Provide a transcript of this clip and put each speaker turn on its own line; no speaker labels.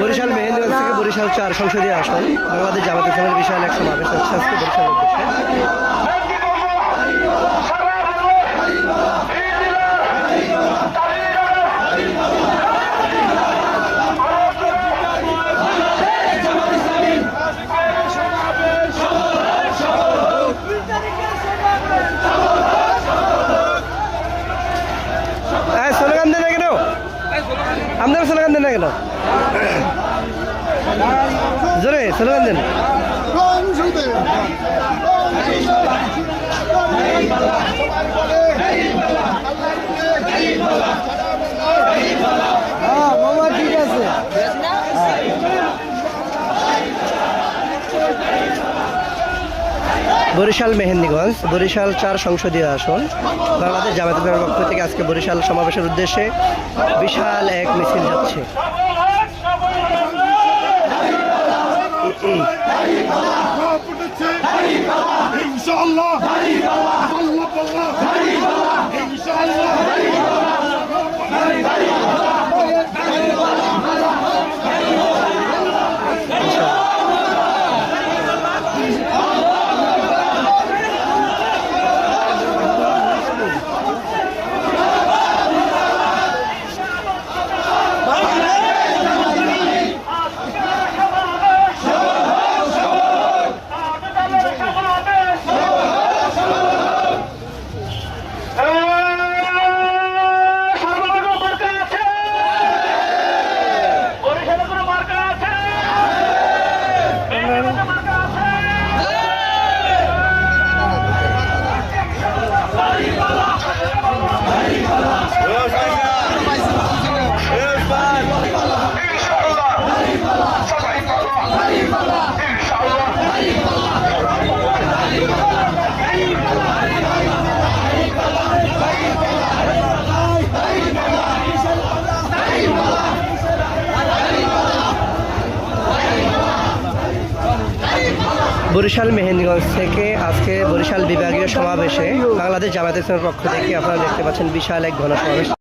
বরিশাল মেহেন্দিগঞ্জ থেকে বরিশাল 4 সংসদীয় আসন বাংলাদেশ জামাত ইসলামের বিশাল এক সমাবেশ হচ্ছে আজকে বরিশালের উদ্দেশ্যে। স্লোগান দেন না কেন? আপনারা স্লোগান দেন না কেন? জোরে স্লোগান দেন। ঠিক আছে। বরিশাল মেহেন্দিগঞ্জ বরিশাল 4 সংসদীয় আসন বাংলাদেশ জামাত ইসলামের পক্ষ থেকে আজকে বরিশাল সমাবেশের উদ্দেশ্যে বিশাল এক মিছিল যাচ্ছে। বরিশাল মেহেন্দিগঞ্জ থেকে আজকে বরিশাল বিভাগীয় সমাবেশে বাংলাদেশ জামায়াত ইসলামের পক্ষ থেকে আপনারা দেখতে পাচ্ছেন বিশাল এক গণসমাবেশ।